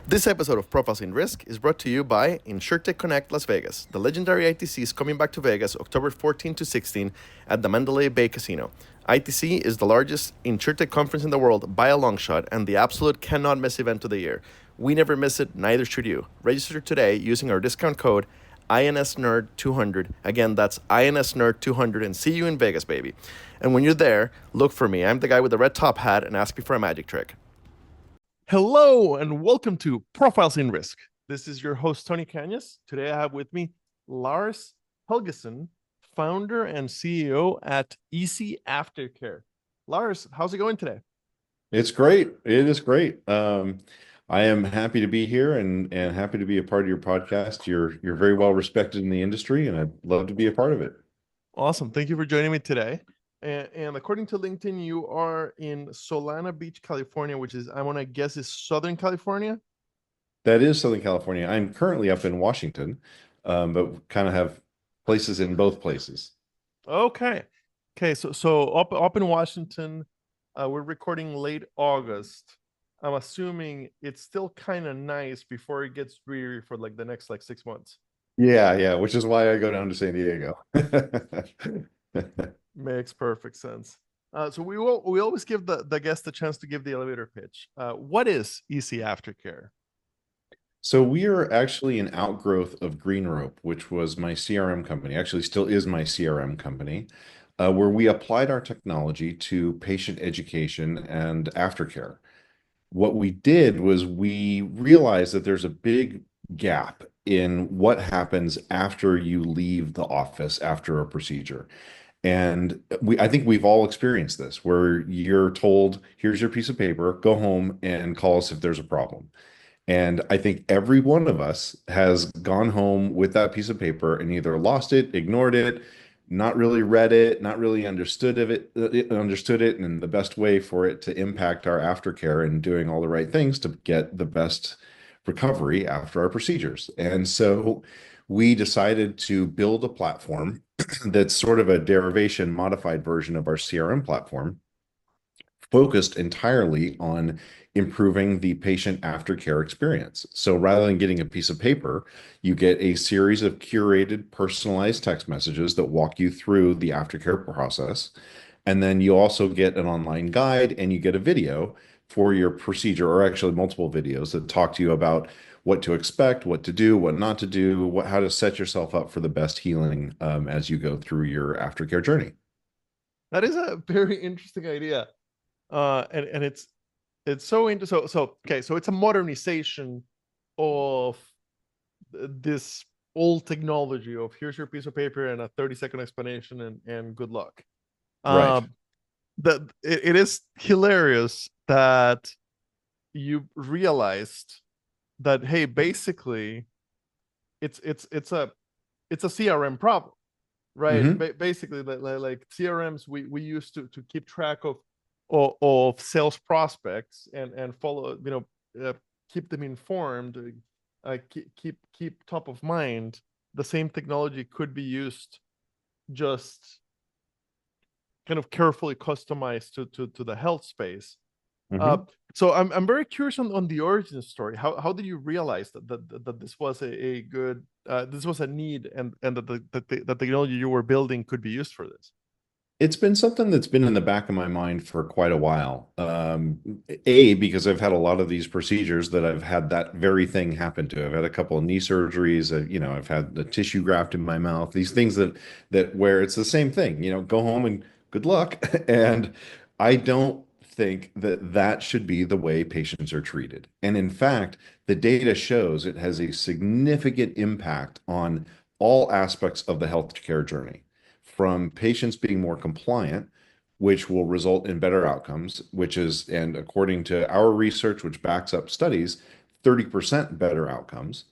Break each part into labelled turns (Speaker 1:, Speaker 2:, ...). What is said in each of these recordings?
Speaker 1: This episode of Profiles in Risk is brought to you by InsurTech Connect Las Vegas. The legendary ITC is coming back to Vegas October 14 to 16 at the Mandalay Bay Casino. ITC is the largest InsurTech conference in the world by a long shot and the absolute cannot miss event of the year. We never miss it, neither should you. Register today using our discount code INSNerd200. Again, that's INSNerd200 and see you in Vegas, baby. And when you're there, look for me. I'm the guy with the red top hat and ask me for a magic trick. Hello and welcome to Profiles in Risk. This is your host, Tony Cañas. Today I have with me Lars Helgeson, founder and CEO at Easy Aftercare. Lars, how's it going today?
Speaker 2: It's great. It is great. I am happy to be here and happy to be a part of your podcast. You're very well respected in the industry, and I'd love to be a part of it.
Speaker 1: Awesome. Thank you for joining me today. And according to LinkedIn, you are in Solana Beach, California, which is, I want to guess, is Southern California?
Speaker 2: That is Southern California. I'm currently up in Washington, but kind of have places in both places.
Speaker 1: Okay. Okay. So up in Washington, we're recording late August. I'm assuming it's still kind of nice before it gets dreary for like the next 6 months.
Speaker 2: Yeah, which is why I go down to San Diego.
Speaker 1: Makes perfect sense. So we always give the guest a chance to give the elevator pitch. What is Easy Aftercare?
Speaker 2: So we are actually an outgrowth of Green Rope, which was my CRM company, actually still is my CRM company, where we applied our technology to patient education and aftercare. What we did was we realized that there's a big gap in what happens after you leave the office after a procedure. And I think we've all experienced this, where you're told, here's your piece of paper, go home and call us if there's a problem. And I think every one of us has gone home with that piece of paper and either lost it, ignored it, not really read it, not really understood it, and the best way for it to impact our aftercare and doing all the right things to get the best recovery after our procedures. And so we decided to build a platform that's sort of a derivation, modified version of our CRM platform focused entirely on improving the patient aftercare experience. So rather than getting a piece of paper, you get a series of curated, personalized text messages that walk you through the aftercare process. And then you also get an online guide and you get a video for your procedure, or actually multiple videos that talk to you about what to expect, what to do, what not to do, how to set yourself up for the best healing as you go through your aftercare journey.
Speaker 1: That is a very interesting idea. And it's so interesting. So okay, so it's a modernization of this old technology of here's your piece of paper and a 30-second explanation and good luck.
Speaker 2: Right.
Speaker 1: Um, that it is hilarious that you realized that, hey, basically it's a CRM problem, right?
Speaker 2: Hmm.
Speaker 1: Basically, like CRMs, we used to keep track of sales prospects and follow, keep them informed, keep top of mind. The same technology could be used, just kind of carefully customized to the health space. Uh,
Speaker 2: Hmm.
Speaker 1: so I'm very curious on the origin story. How did you realize that this was a good this was a need, and that the technology you were building could be used for this?
Speaker 2: It's been something that's been in the back of my mind for quite a while. A, because I've had a lot of these procedures that I've had that very thing happen to. I've had a couple of knee surgeries. I've had the tissue graft in my mouth. These things that where it's the same thing. Go home and good luck. And I don't think that that should be the way patients are treated. And in fact, the data shows it has a significant impact on all aspects of the healthcare journey from patients being more compliant, which will result in better outcomes, and according to our research, which backs up studies, 30% better outcomes.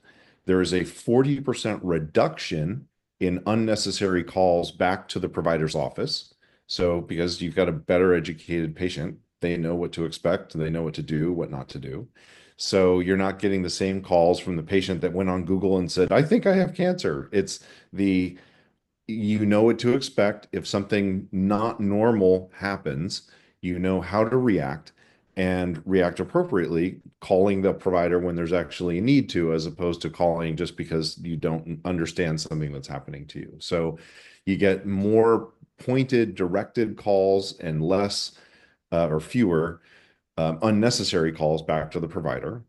Speaker 2: There is a 40% reduction in unnecessary calls back to the provider's office. So, because you've got a better educated patient, they know what to expect, they know what to do, what not to do. So, you're not getting the same calls from the patient that went on Google and said, I think I have cancer. It's the you know what to expect. If something not normal happens, you know how to react. and react appropriately, calling the provider when there's actually a need to, as opposed to calling just because you don't understand something that's happening to you. So you get more pointed, directed calls and less or fewer unnecessary calls back to the provider.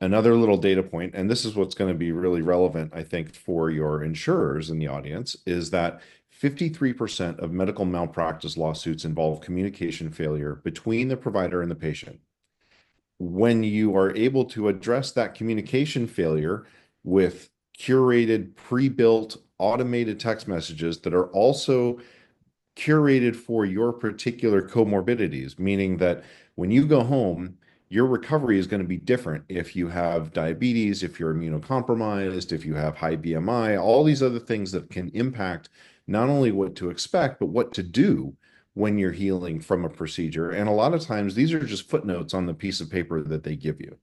Speaker 2: Another little data point, and this is what's going to be really relevant, I think, for your insurers in the audience, is that 53% of medical malpractice lawsuits involve communication failure between the provider and the patient. When you are able to address that communication failure with curated, pre-built, automated text messages that are also curated for your particular comorbidities, meaning that when you go home, your recovery is going to be different if you have diabetes, if you're immunocompromised, if you have high BMI, all these other things that can impact not only what to expect, but what to do when you're healing from a procedure. And a lot of times, these are just footnotes on the piece of paper that they give you.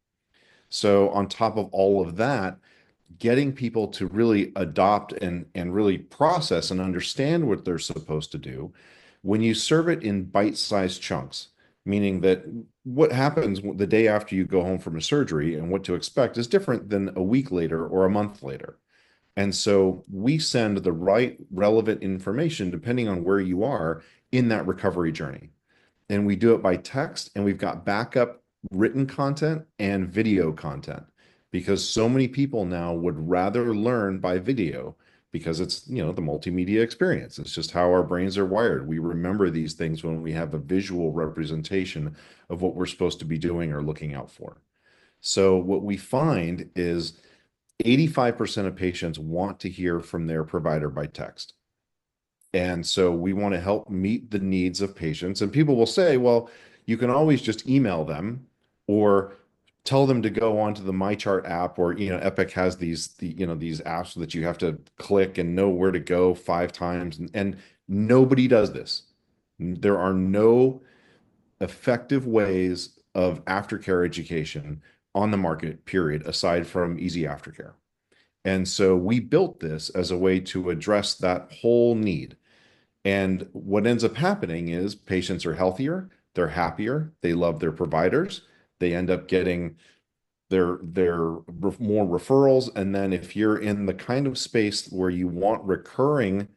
Speaker 2: So, on top of all of that, getting people to really adopt and really process and understand what they're supposed to do when you serve it in bite-sized chunks, meaning that what happens the day after you go home from a surgery and what to expect is different than a week later or a month later. And so we send the right relevant information depending on where you are in that recovery journey, and we do it by text, and we've got backup written content and video content because so many people now would rather learn by video because it's, the multimedia experience. It's just how our brains are wired. We remember these things when we have a visual representation of what we're supposed to be doing or looking out for. So what we find is 85% of patients want to hear from their provider by text. And so we want to help meet the needs of patients. And people will say, well, you can always just email them or tell them to go onto the MyChart app, or, Epic has these apps that you have to click and know where to go 5 times. And nobody does this. There are no effective ways of aftercare education on the market, period, aside from easy aftercare. And so we built this as a way to address that whole need. And what ends up happening is patients are healthier, they're happier, they love their providers, they end up getting their more referrals. And then if you're in the kind of space where you want recurring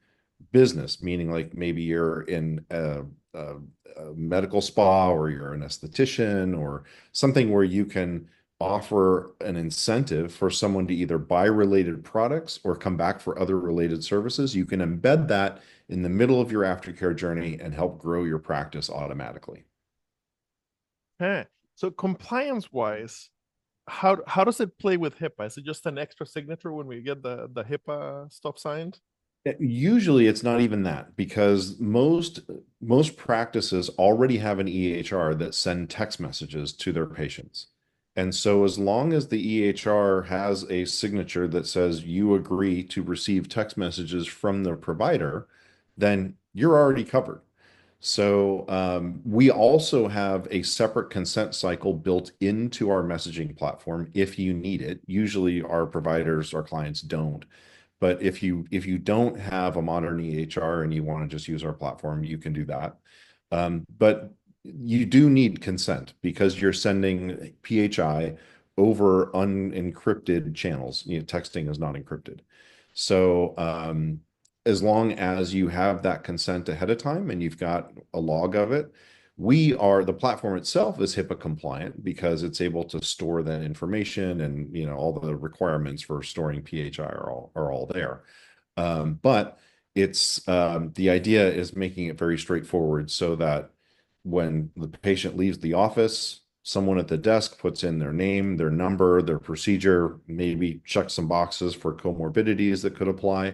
Speaker 2: business, meaning like maybe you're in a medical spa or you're an esthetician or something where you can offer an incentive for someone to either buy related products or come back for other related services, you can embed that in the middle of your aftercare journey and help grow your practice automatically.
Speaker 1: Huh. So compliance wise, how does it play with HIPAA? Is it just an extra signature when we get the HIPAA stuff signed?
Speaker 2: Usually it's not even that because most practices already have an EHR that send text messages to their patients. And so as long as the EHR has a signature that says you agree to receive text messages from the provider, then you're already covered. So we also have a separate consent cycle built into our messaging platform if you need it. Usually our providers, our clients don't. But if you don't have a modern EHR and you want to just use our platform, you can do that. But you do need consent because you're sending PHI over unencrypted channels. Texting is not encrypted. So as long as you have that consent ahead of time and you've got a log of it, the platform itself is HIPAA compliant because it's able to store that information, and all the requirements for storing PHI are all there. But it's the idea is making it very straightforward so that when the patient leaves the office, someone at the desk puts in their name, their number, their procedure, maybe checks some boxes for comorbidities that could apply,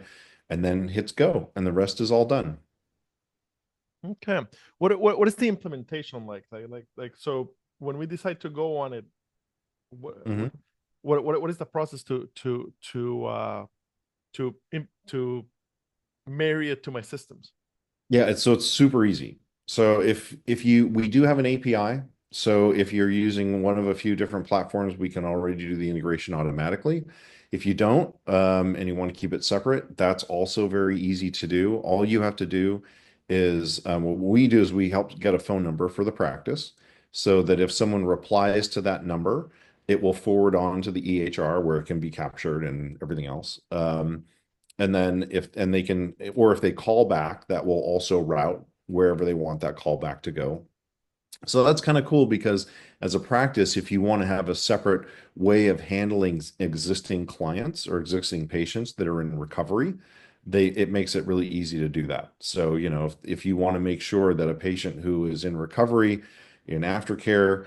Speaker 2: and then hits go, and the rest is all done.
Speaker 1: Okay. What is the implementation like? Like so when we decide to go on it, what
Speaker 2: Mhm.
Speaker 1: what is the process to marry it to my systems?
Speaker 2: Yeah, it's super easy. So if we do have an API. So if you're using one of a few different platforms, we can already do the integration automatically. If you don't, and you want to keep it separate, that's also very easy to do. All you have to do is what we do is we help get a phone number for the practice. so that if someone replies to that number, it will forward on to the EHR where it can be captured and everything else. And then they can, or if they call back, that will also route wherever they want that call back to go. So that's kind of cool because as a practice, if you want to have a separate way of handling existing clients or existing patients that are in recovery, it makes it really easy to do that. So, if you want to make sure that a patient who is in recovery in aftercare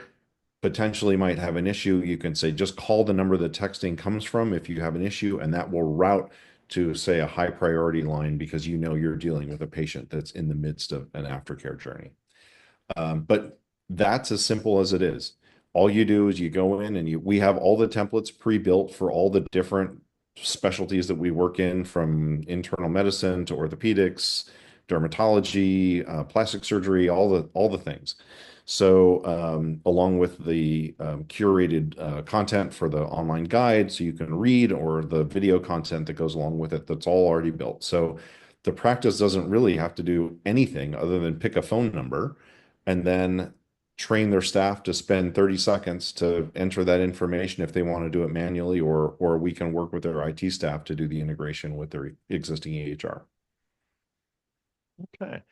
Speaker 2: potentially might have an issue, you can say, just call the number the texting comes from if you have an issue, and that will route to, say, a high priority line because you're dealing with a patient that's in the midst of an aftercare journey. But that's as simple as it is. All you do is you go in and we have all the templates pre-built for all the different specialties that we work in, from internal medicine to orthopedics, dermatology, plastic surgery, all the things. So, along with the curated content for the online guide, so you can read, or the video content that goes along with it, that's all already built. So, the practice doesn't really have to do anything other than pick a phone number and then train their staff to spend 30 seconds to enter that information if they want to do it manually, or we can work with their IT staff to do the integration with their existing EHR.
Speaker 1: Okay.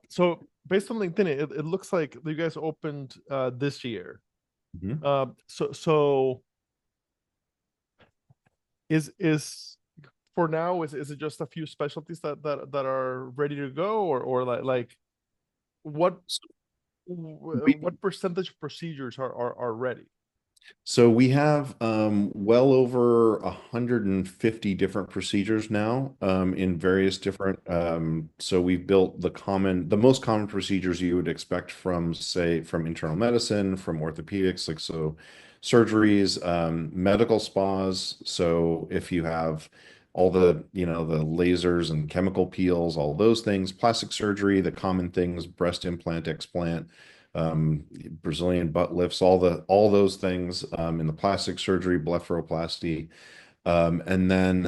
Speaker 1: So based on LinkedIn, it looks like you guys opened this year.
Speaker 2: Mhm.
Speaker 1: So is for now, is it just a few specialties that are ready to go, or like what
Speaker 2: We
Speaker 1: what percentage of procedures are ready?
Speaker 2: So we have well over 150 different procedures now, in various different. So we've built the most common procedures you would expect from, say, from internal medicine, from orthopedics, like so surgeries, medical spas. So if you have all the lasers and chemical peels, all those things, plastic surgery, the common things, breast implant, explant, Brazilian butt lifts, all those things, in the plastic surgery, blepharoplasty, and then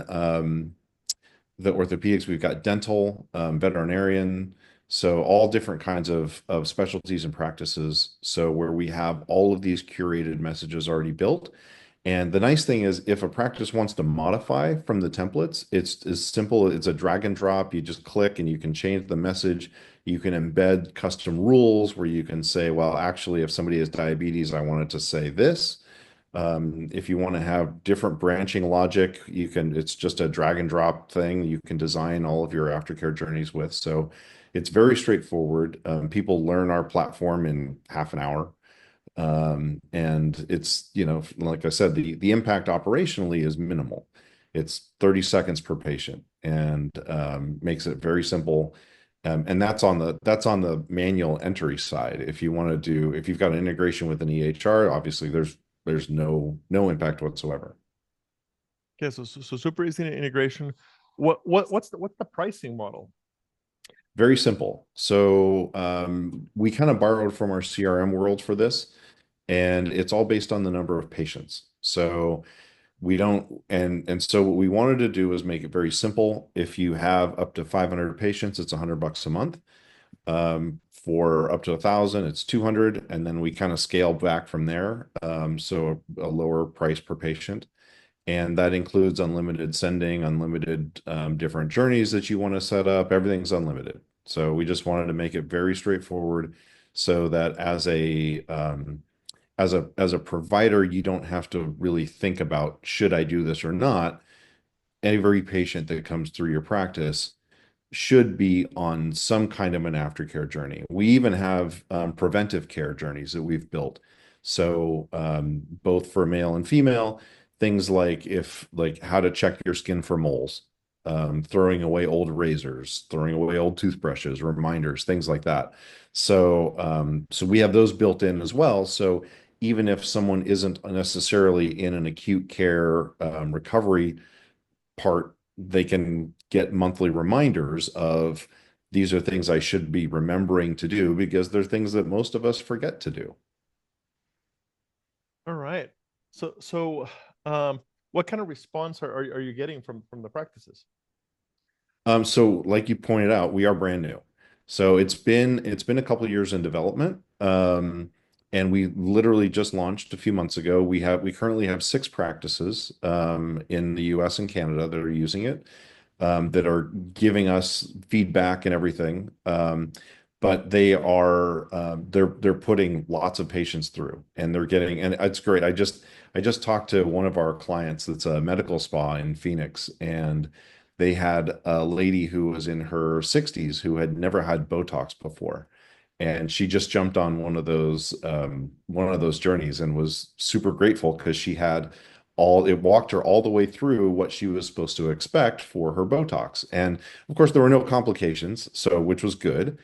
Speaker 2: the orthopedics. We've got dental, veterinarian, so all different kinds of specialties and practices. So where we have all of these curated messages already built. And the nice thing is, if a practice wants to modify from the templates, it's as simple. It's a drag and drop. You just click and you can change the message. You can embed custom rules where you can say, well, actually, if somebody has diabetes, I want it to say this. If you want to have different branching logic, it's just a drag and drop thing you can design all of your aftercare journeys with. So it's very straightforward. People learn our platform in half an hour. And it's, like I said, the impact operationally is minimal. It's 30 seconds per patient, and makes it very simple. And that's on the manual entry side. If you've got an integration with an EHR, obviously there's no impact whatsoever.
Speaker 1: Okay, so super easy integration. What's the pricing model?
Speaker 2: Very simple. So, we kind of borrowed from our CRM world for this, and it's all based on the number of patients. So we don't, and so what we wanted to do is make it very simple. If you have up to 500 patients, it's $100 a month. For up to 1,000, it's 200, and then we kind of scale back from there. So a lower price per patient. And that includes unlimited sending, unlimited different journeys that you want to set up. Everything's unlimited. So we just wanted to make it very straightforward, so that as a provider, you don't have to really think about, should I do this or not. Every patient that comes through your practice should be on some kind of an aftercare journey. We even have preventive care journeys that we've built. So, both for male and female, things like how to check your skin for moles, throwing away old razors, throwing away old toothbrushes, reminders, things like that. So we have those built in as well. So even if someone isn't necessarily in an acute care recovery part, they can get monthly reminders of, these are things I should be remembering to do, because they're things that most of us forget to do.
Speaker 1: All right. So what kind of response are you getting from the practices?
Speaker 2: So like you pointed out, we are brand new. So it's been a couple of years in development. And we literally just launched a few months ago. We currently have 6 practices in the US and Canada that are using it, that are giving us feedback and everything. But they're putting lots of patients through, and they're getting, and it's great. I just talked to one of our clients that's a medical spa in Phoenix, and they had a lady who was in her 60s who had never had Botox before. And she just jumped on one of those journeys and was super grateful because she had it walked her all the way through what she was supposed to expect for her Botox. And of course, there were no complications, so which was good.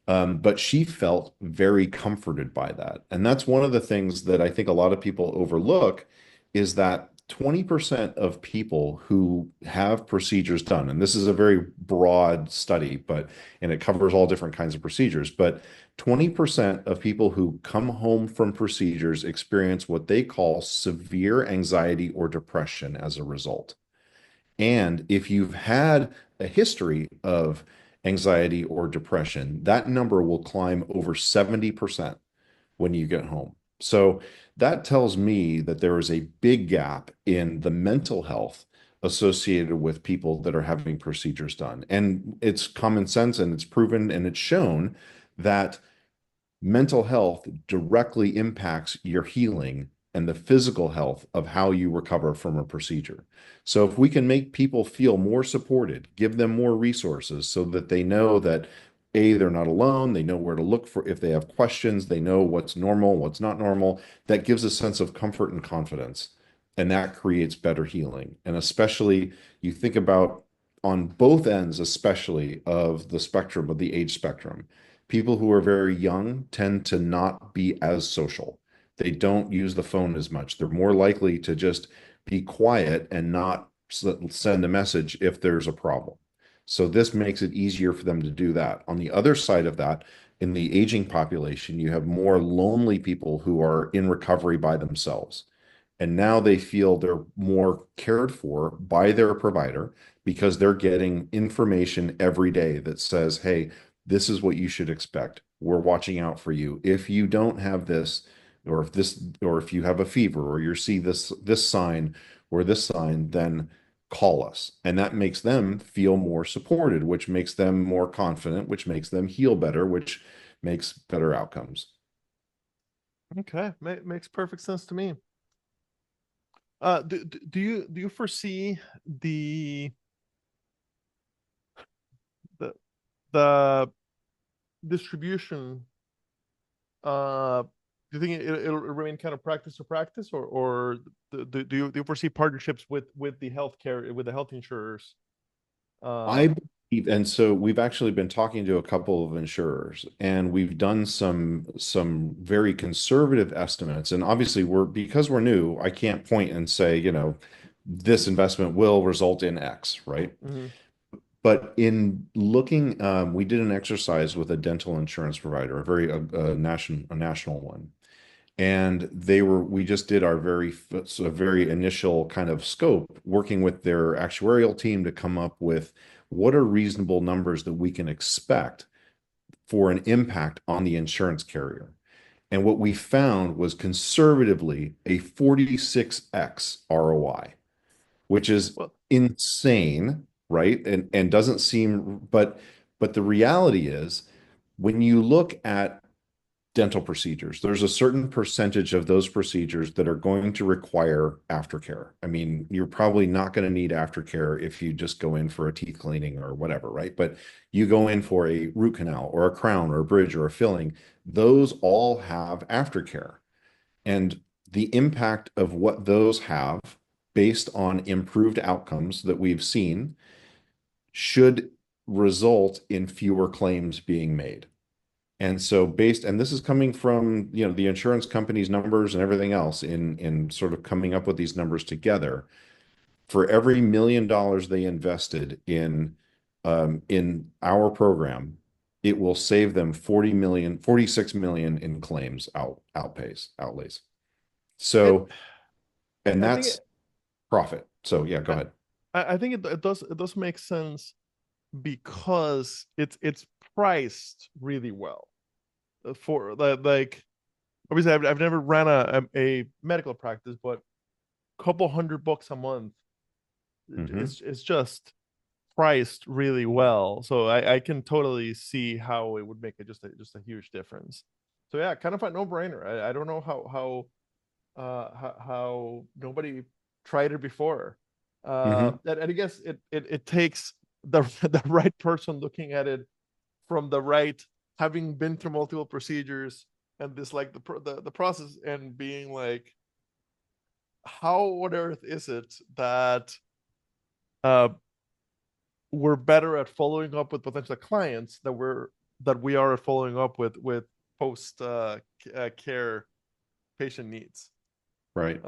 Speaker 2: But she felt very comforted by that. And that's one of the things that I think a lot of people overlook is that 20% of people who have procedures done, and this is a very broad study, and it covers all different kinds of procedures, but 20% of people who come home from procedures experience what they call severe anxiety or depression as a result. And if you've had a history of anxiety or depression, that number will climb over 70% when you get home. So that tells me that there is a big gap in the mental health associated with people that are having procedures done. And it's common sense and it's proven and it's shown that mental health directly impacts your healing and the physical health of how you recover from a procedure. So if we can make people feel more supported, give them more resources so that they know that A, they're not alone, they know where to look for if they have questions, they know what's normal, what's not normal, that gives a sense of comfort and confidence. And that creates better healing. And especially you think about on both ends, especially of the spectrum, of the age spectrum, people who are very young tend to not be as social. They don't use the phone as much. They're more likely to just be quiet and not send a message if there's a problem. So this makes it easier for them to do that. On the other side of that, in the aging population, you have more lonely people who are in recovery by themselves. And now they feel they're more cared for by their provider because they're getting information every day that says, hey, this is what you should expect. We're watching out for you. If you don't have this, or if you have a fever, or you see this sign or this sign, then call us. And that makes them feel more supported, which makes them more confident, which makes them heal better, which makes better outcomes.
Speaker 3: Okay, makes perfect sense to me. Do you foresee the the distribution? Do you think it'll remain kind of practice to practice, or do you foresee partnerships with the healthcare with the health insurers?
Speaker 2: I
Speaker 3: Uh,
Speaker 2: believe, and so we've actually been talking to a couple of insurers, and we've done some very conservative estimates. And obviously, because we're new, I can't point and say, this investment will result in X, right?
Speaker 3: mhm.
Speaker 2: But in looking, we did an exercise with a dental insurance provider, a national one, and we just did our very initial kind of scope, working with their actuarial team to come up with what are reasonable numbers that we can expect for an impact on the insurance carrier. And what we found was conservatively a 46x ROI, which is
Speaker 3: Well,
Speaker 2: insane, right? And doesn't seem, but the reality is when you look at dental procedures, there's a certain percentage of those procedures that are going to require aftercare. I mean, you're probably not going to need aftercare if you just go in for a teeth cleaning or whatever, right? But you go in for a root canal or a crown or a bridge or a filling, those all have aftercare. And the impact of what those have based on improved outcomes that we've seen should result in fewer claims being made. And so and this is coming from, the insurance company's numbers and everything else in sort of coming up with these numbers together. For every $1 million they invested in our program, it will save them 46 million in claims outlays.
Speaker 3: it
Speaker 2: So, and
Speaker 3: I think
Speaker 2: that's profit. So yeah, go
Speaker 3: I,
Speaker 2: ahead.
Speaker 3: I think it does make sense because it's priced really well for like obviously I've never ran a medical practice, but a couple $100 a month
Speaker 2: Hmm.
Speaker 3: is just priced really well. So I can totally see how it would make it just a huge difference. So yeah, kind of a no-brainer. I don't know how nobody tried it before.
Speaker 2: Hmm.
Speaker 3: And I guess it takes the the right person looking at it from the right, having been through multiple procedures and this like the process, and being like, how on earth is it that uh we're better at following up with potential clients that we are at following up with post care patient needs.
Speaker 2: Right.
Speaker 3: Uh,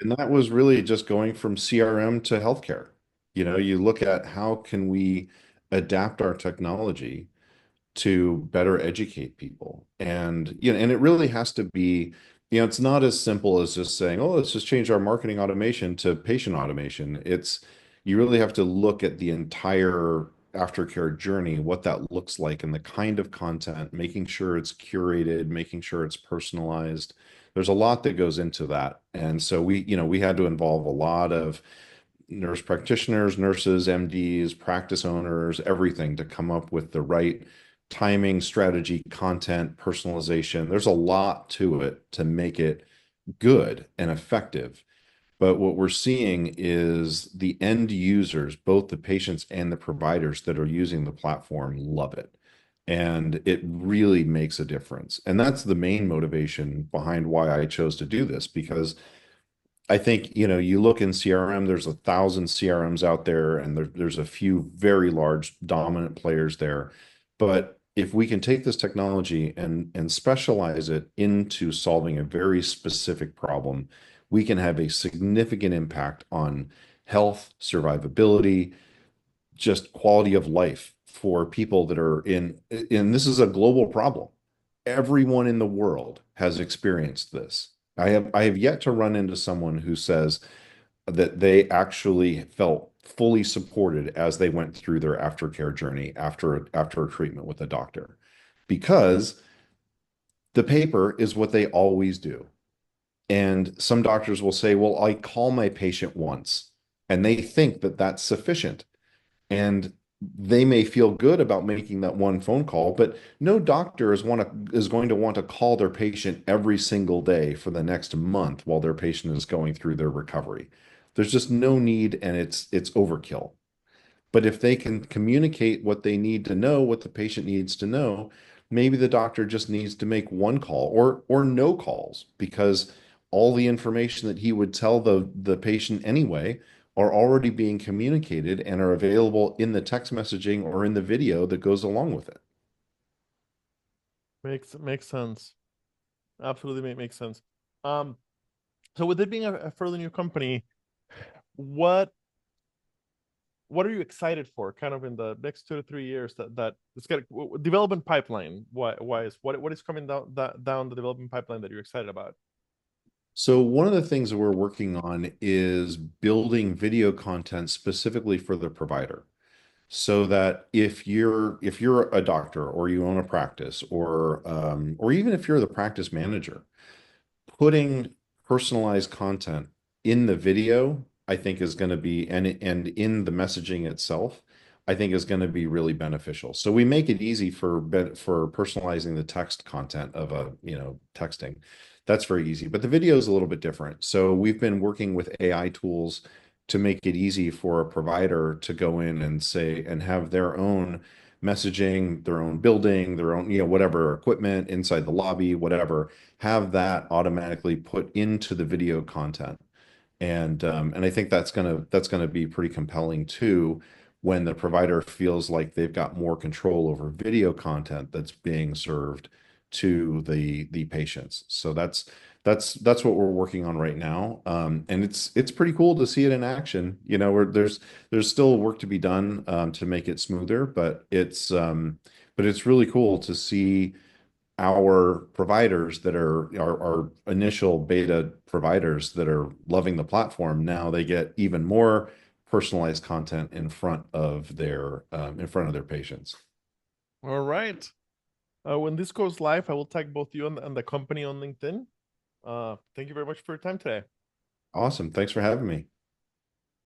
Speaker 2: And that was really just going from CRM to healthcare. You know, you look at how can we adapt our technology to better educate people. And and it really has to be, it's not as simple as just saying, "Oh, let's just change our marketing automation to patient automation." It's You really have to look at the entire aftercare journey, what that looks like and the kind of content, making sure it's curated, making sure it's personalized. There's a lot that goes into that. And so we had to involve a lot of nurse practitioners, nurses, MDs, practice owners, everything to come up with the right timing, strategy, content, personalization. There's a lot to it to make it good and effective. But what we're seeing is the end users, both the patients and the providers that are using the platform, love it. And it really makes a difference. And that's the main motivation behind why I chose to do this, because I think, you look in CRM, there's 1,000 CRMs out there, and there's a few very large dominant players there. But if we can take this technology and specialize it into solving a very specific problem, we can have a significant impact on health, survivability, just quality of life for people that are and this is a global problem. Everyone in the world has experienced this. I have yet to run into someone who says that they actually felt fully supported as they went through their aftercare journey after a treatment with a doctor, because the paper is what they always do. And some doctors will say, well, I call my patient once, and they think that that's sufficient. And they may feel good about making that one phone call, but no doctor is going to want to call their patient every single day for the next month while their patient is going through their recovery. There's just no need, and it's overkill. But if they can communicate what they need to know, what the patient needs to know, maybe the doctor just needs to make one call or no calls, because all the information that he would tell the patient anyway are already being communicated and are available in the text messaging or in the video that goes along with it.
Speaker 3: makes sense. Absolutely makes sense. Um, so with it being a fairly new company, what what are you excited for, kind of in the next 2 to 3 years, that it's got development pipeline wise? What is coming down the development pipeline that you're excited about?
Speaker 2: So one of the things that we're working on is building video content specifically for the provider, so that if you're a doctor or you own a practice, or even if you're the practice manager, putting personalized content in the video, I think is going to be, and in the messaging itself, I think is going to be really beneficial. So we make it easy for personalizing the text content of texting. That's very easy, but the video is a little bit different. So we've been working with AI tools to make it easy for a provider to go in and say and have their own messaging, their own building, their own, whatever equipment inside the lobby, whatever, have that automatically put into the video content. And I think that's gonna be pretty compelling too, when the provider feels like they've got more control over video content that's being served to the patients. So that's what we're working on right now. And it's pretty cool to see it in action. There's still work to be done to make it smoother, but it's really cool to see our providers that are our initial beta providers that are loving the platform. Now they get even more personalized content in front of their patients.
Speaker 3: All right. When this goes live, I will tag both you and the company on LinkedIn. Thank you very much for your time today.
Speaker 2: Awesome. Thanks for having me.